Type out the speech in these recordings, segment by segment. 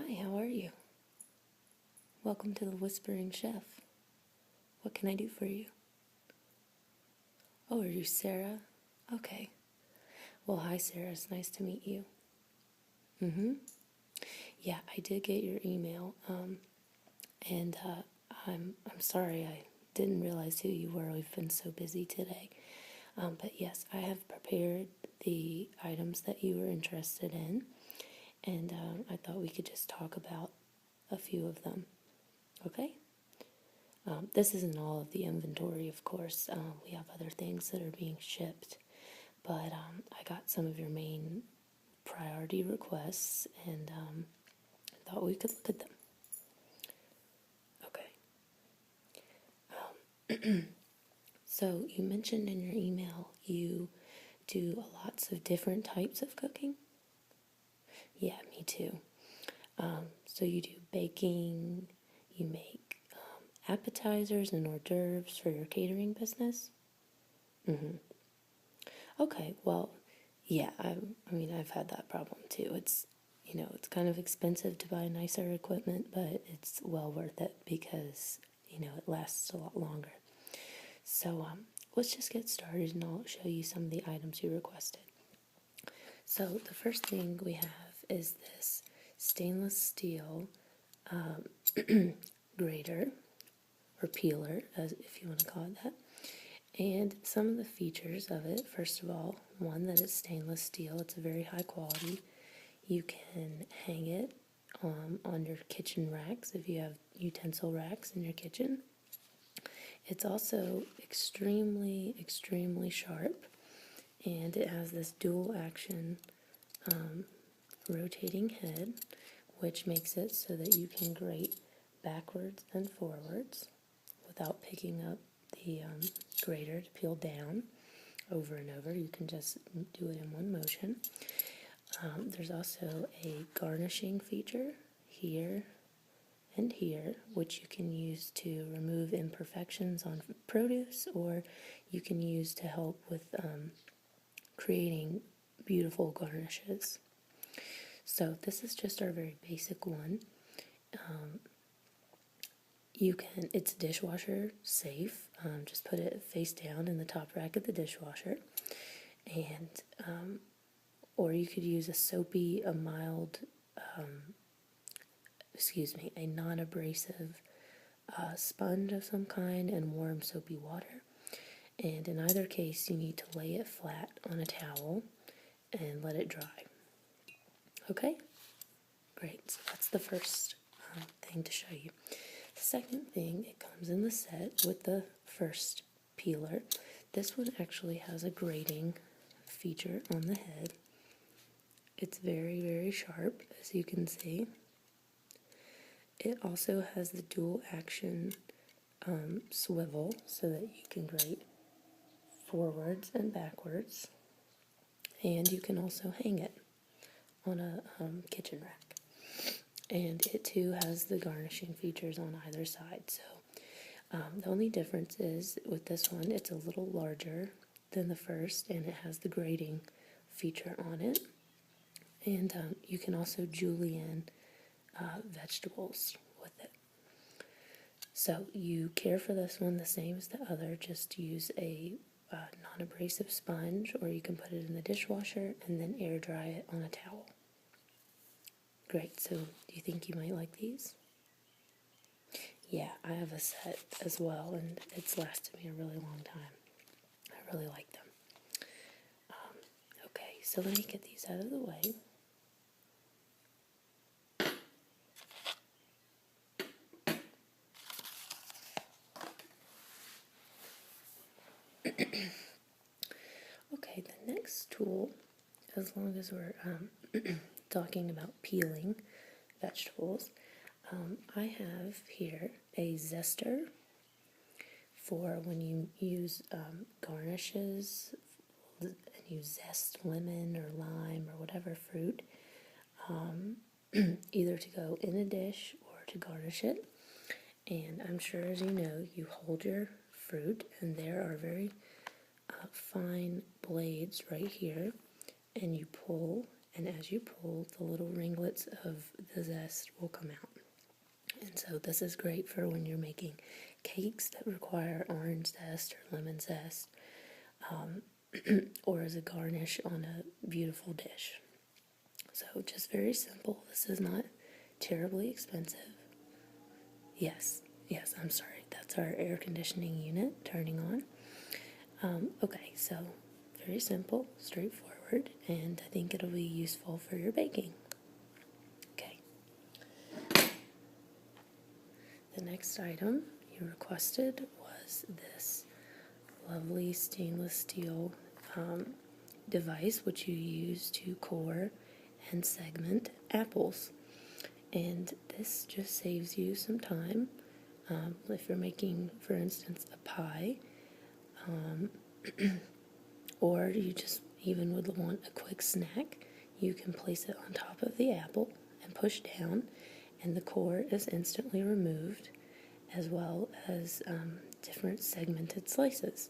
Hi, how are you? Welcome to the Whispering Chef. What can I do for you? Oh, are you Sarah? Okay. Well, hi Sarah, it's nice to meet you. Yeah, I did get your email, and I'm sorry I didn't realize who you were. We've been so busy today. But yes, I have prepared the items that you were interested in, and I thought we could just talk about a few of them. Okay? This isn't all of the inventory, of course. We have other things that are being shipped, but I got some of your main priority requests and thought we could look at them. Okay. So you mentioned in your email you do lots of different types of cooking? Yeah, me too. So you do baking, you make appetizers and hors d'oeuvres for your catering business? Okay, well, yeah, I mean, I've had that problem too. It's kind of expensive to buy nicer equipment, but it's well worth it because, it lasts a lot longer. So, let's just get started and I'll show you some of the items you requested. So, the first thing we have is this stainless steel grater or peeler, as if you want to call it that. And some of the features of it, first of all, one, that it's stainless steel. It's a very high quality. You can hang it on your kitchen racks if you have utensil racks in your kitchen. It's also extremely, extremely sharp, and it has this dual action rotating head, which makes it so that you can grate backwards and forwards without picking up the grater to peel down over and over. You can just do it in one motion. There's also a garnishing feature here and here, which you can use to remove imperfections on produce, or you can use to help with creating beautiful garnishes. So this is just our very basic one. It's dishwasher safe. Just put it face down in the top rack of the dishwasher, and or you could use a non-abrasive sponge of some kind and warm soapy water. And in either case, you need to lay it flat on a towel and let it dry. Okay? Great. So that's the first thing to show you. The second thing, it comes in the set with the first peeler. This one actually has a grating feature on the head. It's very, very sharp, as you can see. It also has the dual action swivel so that you can grate forwards and backwards. And you can also hang it on a kitchen rack. And it too has the garnishing features on either side. So the only difference is with this one, it's a little larger than the first, and it has the grating feature on it. And you can also julienne vegetables with it. So you care for this one the same as the other. Just use a non-abrasive sponge, or you can put it in the dishwasher and then air dry it on a towel. Great. So do you think you might like these? Yeah, I have a set as well, and it's lasted me a really long time. I really like them. Okay, so let me get these out of the way. Okay, the next tool, as long as we're talking about peeling vegetables, I have here a zester for when you use garnishes and you zest lemon or lime or whatever fruit, either to go in a dish or to garnish it. And I'm sure, as you know, you hold your fruit, and there are very fine blades right here, and you pull and as you pull, the little ringlets of the zest will come out. And so this is great for when you're making cakes that require orange zest or lemon zest, or as a garnish on a beautiful dish. So just very simple. This is not terribly expensive. Yes, I'm sorry. That's our air conditioning unit turning on. Okay, so very simple, straightforward, and I think it'll be useful for your baking. Okay. The next item you requested was this lovely stainless steel device which you use to core and segment apples. And this just saves you some time. If you're making, for instance, a pie, or you just even would want a quick snack, you can place it on top of the apple and push down, and the core is instantly removed, as well as different segmented slices.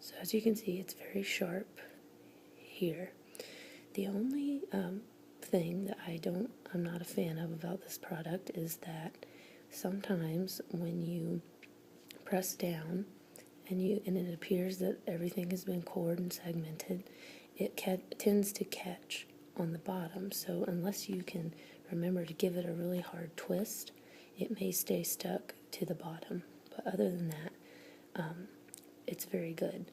So as you can see, it's very sharp here. The only thing that I'm not a fan of about this product is that sometimes when you press down and it appears that everything has been cored and segmented, it tends to catch on the bottom. So unless you can remember to give it a really hard twist, it may stay stuck to the bottom. But other than that, it's very good.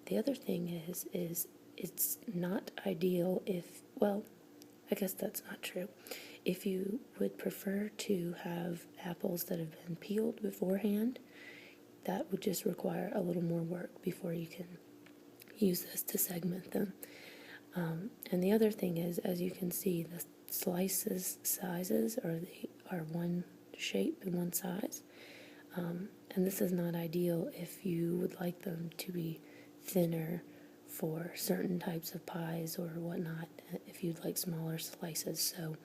The other thing is it's not ideal I guess that's not true. If you would prefer to have apples that have been peeled beforehand, that would just require a little more work before you can use this to segment them. And the other thing is, as you can see, the sizes are one shape and one size. And this is not ideal if you would like them to be thinner for certain types of pies or whatnot, if you'd like smaller slices. So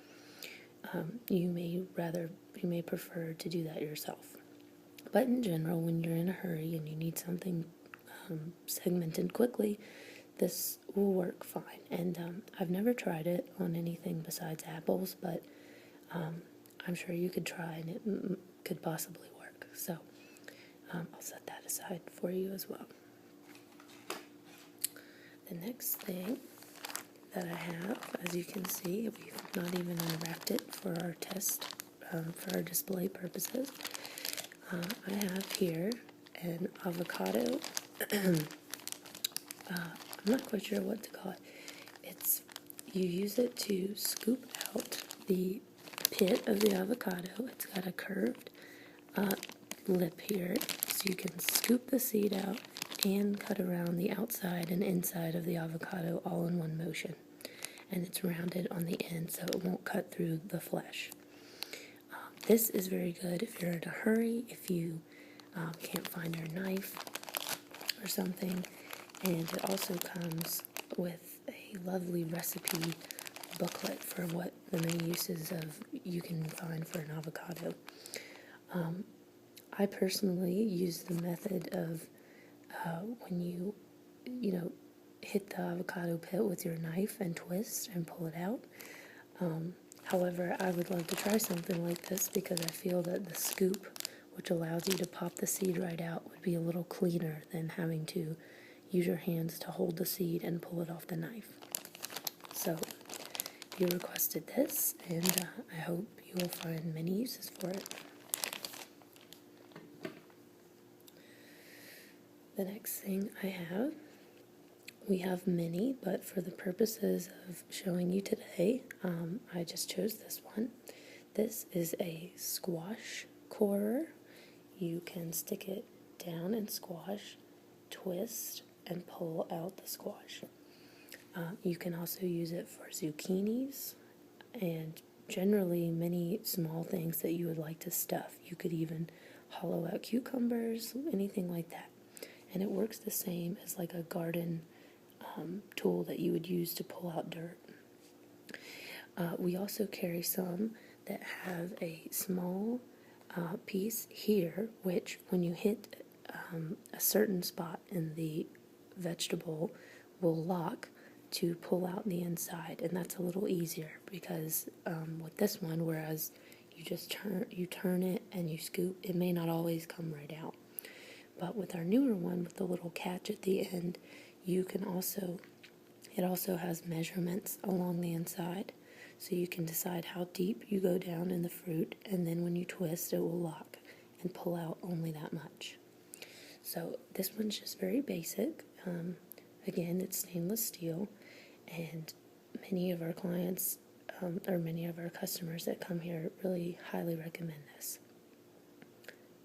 you may prefer to do that yourself. But in general, when you're in a hurry and you need something segmented quickly, this will work fine. And I've never tried it on anything besides apples, but I'm sure you could try and it could possibly work. So I'll set that aside for you as well. The next thing that I have, as you can see, we've not even unwrapped it for our test, for our display purposes. I have here an avocado. I'm not quite sure what to call it. You use it to scoop out the pit of the avocado. It's got a curved lip here, so you can scoop the seed out and cut around the outside and inside of the avocado all in one motion. And it's rounded on the end so it won't cut through the flesh. This is very good if you're in a hurry, if you can't find your knife or something. And it also comes with a lovely recipe booklet for what the main uses of you can find for an avocado. I personally use the method of when you hit the avocado pit with your knife and twist and pull it out. However, I would love to try something like this because I feel that the scoop, which allows you to pop the seed right out, would be a little cleaner than having to use your hands to hold the seed and pull it off the knife. So you requested this, and I hope you will find many uses for it. The next thing I have, we have many, but for the purposes of showing you today, I just chose this one. This is a squash corer. You can stick it down and squash, twist, and pull out the squash. You can also use it for zucchinis and generally many small things that you would like to stuff. You could even hollow out cucumbers, anything like that. And it works the same as like a garden tool that you would use to pull out dirt. We also carry some that have a small piece here, which when you hit a certain spot in the vegetable will lock to pull out the inside, and that's a little easier because with this one, whereas you turn it and you scoop, it may not always come right out. But with our newer one with the little catch at the end, it also has measurements along the inside, so you can decide how deep you go down in the fruit, and then when you twist, it will lock and pull out only that much. So this one's just very basic. Again, it's stainless steel, and many of our clients or many of our customers that come here really highly recommend this.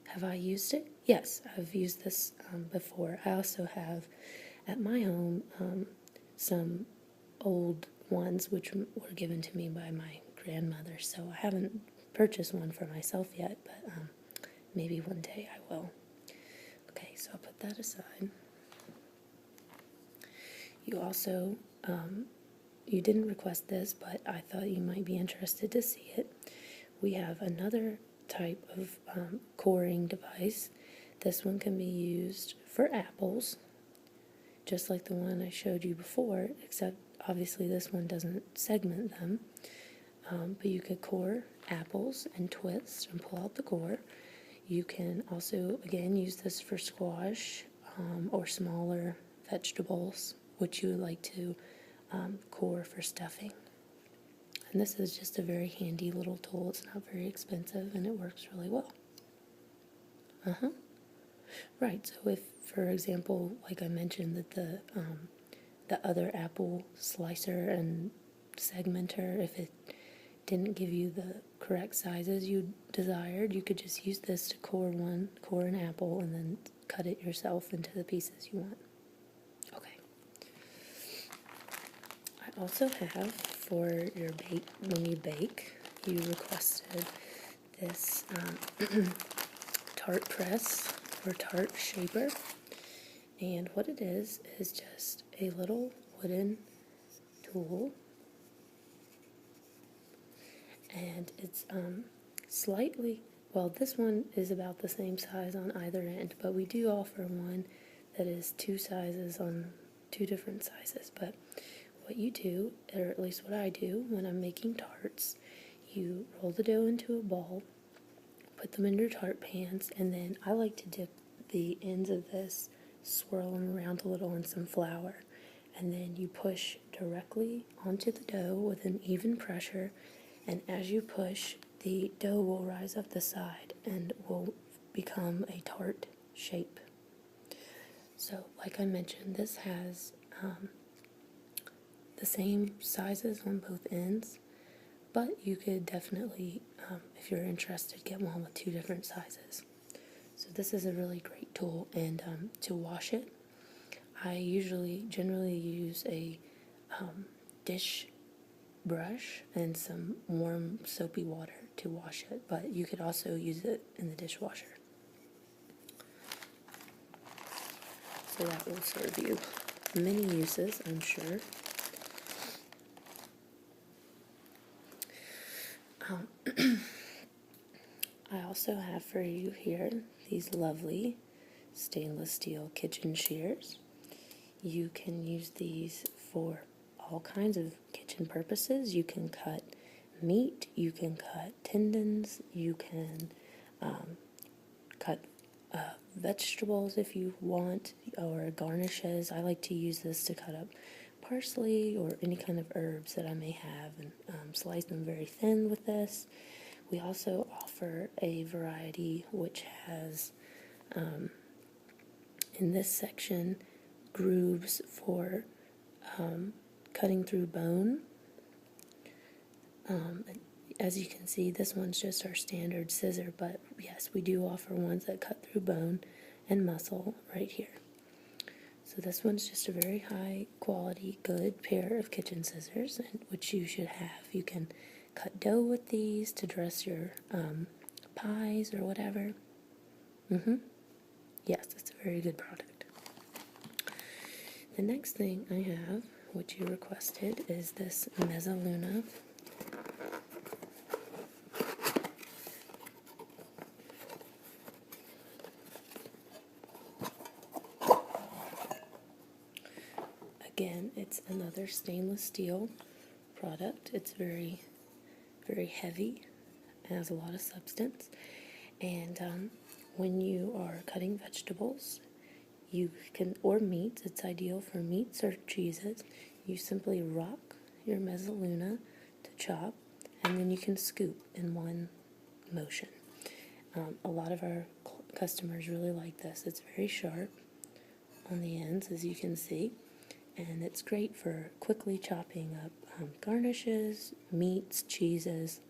Have I used it? Yes, I've used this before. I also have at my home some old ones which were given to me by my grandmother, so I haven't purchased one for myself yet, but maybe one day I will. Okay, so I'll put that aside. You also, you didn't request this, but I thought you might be interested to see it. We have another type of coring device. This one can be used for apples, just like the one I showed you before, except obviously this one doesn't segment them. But you could core apples and twist and pull out the core. You can also, again, use this for squash or smaller vegetables, which you would like to core for stuffing. And this is just a very handy little tool. It's not very expensive and it works really well. Right, so if, for example, like I mentioned, that the other apple slicer and segmenter, if it didn't give you the correct sizes you desired, you could just use this to core an apple, and then cut it yourself into the pieces you want. Okay. I also have, for your when you bake, you requested this Tart press or Tart shaper, and what it is just a little wooden tool, and it's slightly, well, this one is about the same size on either end, but we do offer one that is two different sizes. But what you do, or at least what I do when I'm making tarts, you roll the dough into a ball, put them in your tart pans, and then I like to dip the ends of this, swirl them around a little in some flour, and then you push directly onto the dough with an even pressure, and as you push, the dough will rise up the side and will become a tart shape. So, like I mentioned, this has the same sizes on both ends, but you could definitely, if you're interested, get one with two different sizes. So this is a really great tool, and to wash it, I generally use a dish brush and some warm soapy water to wash it, but you could also use it in the dishwasher. So that will serve you many uses, I'm sure. I also have for you here these lovely stainless steel kitchen shears. You can use these for all kinds of kitchen purposes. You can cut meat, you can cut tendons, you can cut vegetables if you want, or garnishes. I like to use this to cut up parsley or any kind of herbs that I may have, and slice them very thin with this. We also offer a variety which has, in this section, grooves for cutting through bone. As you can see, this one's just our standard scissor, but yes, we do offer ones that cut through bone and muscle right here. So this one's just a very high quality, good pair of kitchen scissors, which you should have. You can cut dough with these to dress your pies or whatever. Yes, it's a very good product. The next thing I have, which you requested, is this Mezzaluna. Again, and it's another stainless steel product. It's very, very heavy. It has a lot of substance, and when you are cutting vegetables, you can, or meats, it's ideal for meats or cheeses. You simply rock your Mezzaluna to chop, and then you can scoop in one motion. A lot of our customers really like this. It's very sharp on the ends, as you can see, and it's great for quickly chopping up garnishes, meats, cheeses,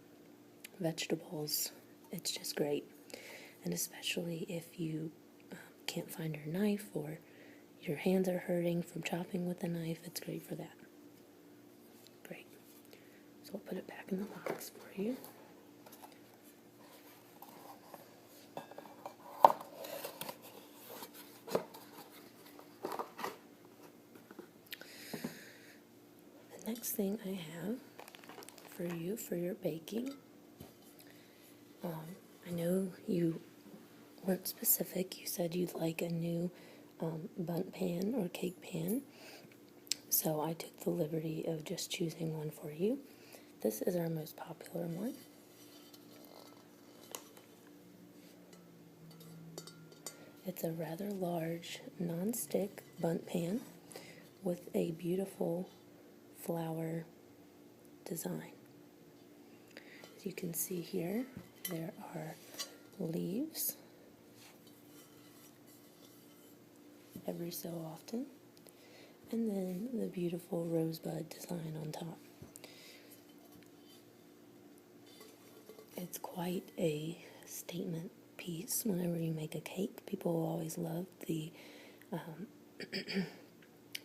vegetables. It's just great, and especially if you can't find your knife or your hands are hurting from chopping with a knife, it's great for that. Great. So I'll put it back in the box for you. The next thing I have for you for your baking, I know you weren't specific. You said you'd like a new Bundt pan or cake pan, so I took the liberty of just choosing one for you. This is our most popular one. It's a rather large non-stick Bundt pan with a beautiful flower design. As you can see here, there are leaves every so often, and then the beautiful rosebud design on top. It's quite a statement piece. Whenever you make a cake, people will always love the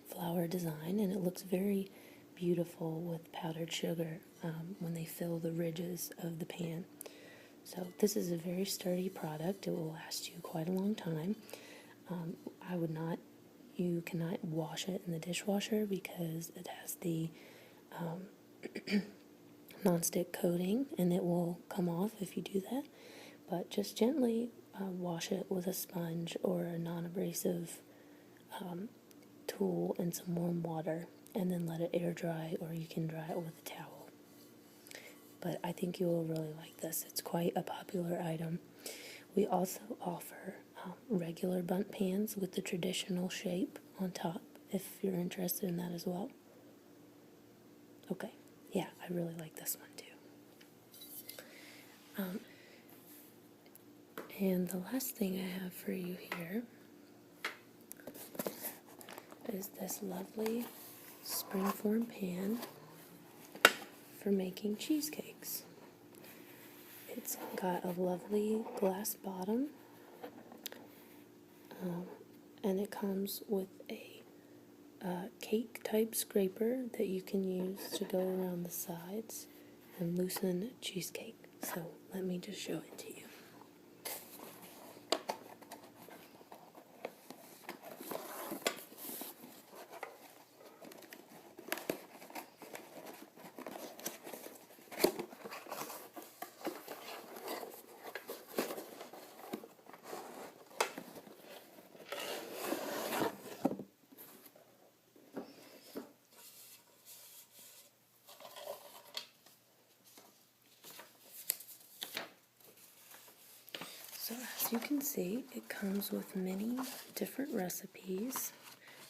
flower design, and it looks very beautiful with powdered sugar when they fill the ridges of the pan. So this is a very sturdy product. It will last you quite a long time. You cannot wash it in the dishwasher because it has the nonstick coating, and it will come off if you do that. But just gently wash it with a sponge or a non-abrasive tool and some warm water, and then let it air dry, or you can dry it with a towel. But I think you will really like this. It's quite a popular item. We also offer regular Bundt pans with the traditional shape on top, if you're interested in that as well. Okay, yeah, I really like this one too. And the last thing I have for you here is this lovely Springform pan for making cheesecakes. It's got a lovely glass bottom, and it comes with a cake type scraper that you can use to go around the sides and loosen cheesecake. So let me just show it to you. So as you can see, it comes with many different recipes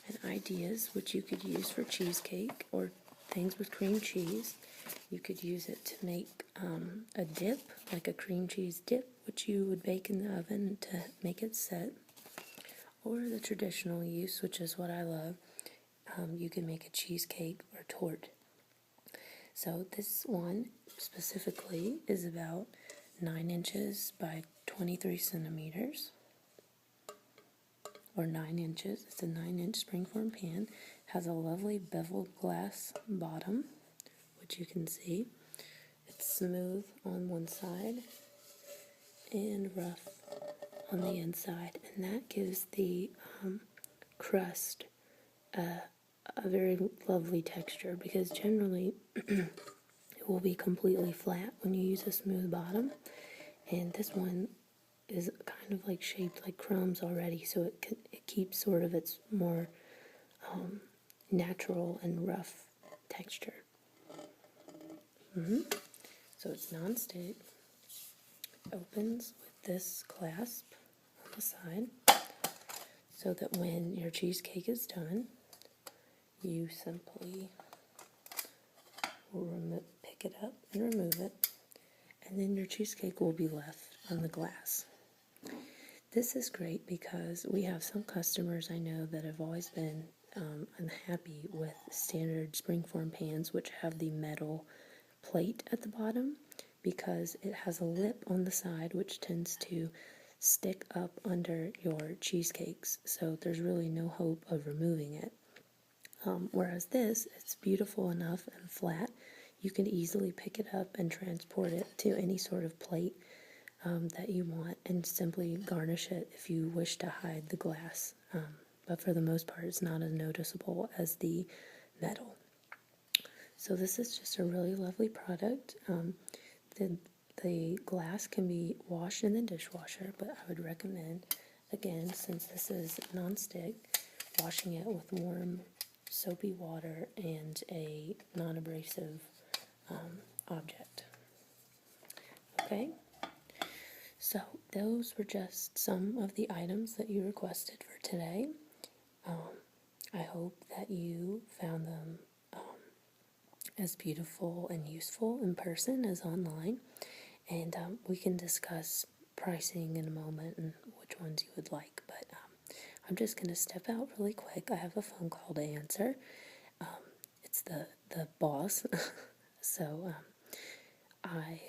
and ideas which you could use for cheesecake or things with cream cheese. You could use it to make a dip, like a cream cheese dip, which you would bake in the oven to make it set. Or the traditional use, which is what I love, you can make a cheesecake or tort. So this one specifically is about 9 inches by 23 centimeters, or 9 inches. It's a 9-inch Springform pan. Has a lovely beveled glass bottom, which you can see. It's smooth on one side and rough on the inside, and that gives the crust a very lovely texture, because generally it will be completely flat when you use a smooth bottom, and this one is kind of like shaped like crumbs already, so it keeps sort of its more natural and rough texture. So it's non-stick, opens with this clasp on the side, so that when your cheesecake is done, you simply will pick it up and remove it, and then your cheesecake will be left on the glass. This is great because we have some customers I know that have always been unhappy with standard Springform pans, which have the metal plate at the bottom, because it has a lip on the side which tends to stick up under your cheesecakes, so there's really no hope of removing it. Whereas this, it's beautiful enough and flat, you can easily pick it up and transport it to any sort of plate that you want, and simply garnish it if you wish to hide the glass. But for the most part, it's not as noticeable as the metal. So this is just a really lovely product. The glass can be washed in the dishwasher, but I would recommend, again, since this is non-stick, washing it with warm soapy water and a non-abrasive object. Okay, so those were just some of the items that you requested for today. I hope that you found them as beautiful and useful in person as online, and we can discuss pricing in a moment and which ones you would like, but I'm just going to step out really quick. I have a phone call to answer. It's the boss. So I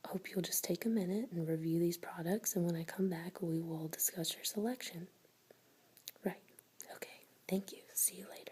hope you'll just take a minute and review these products, and when I come back we will discuss your selection. Right. Okay. Thank you. See you later.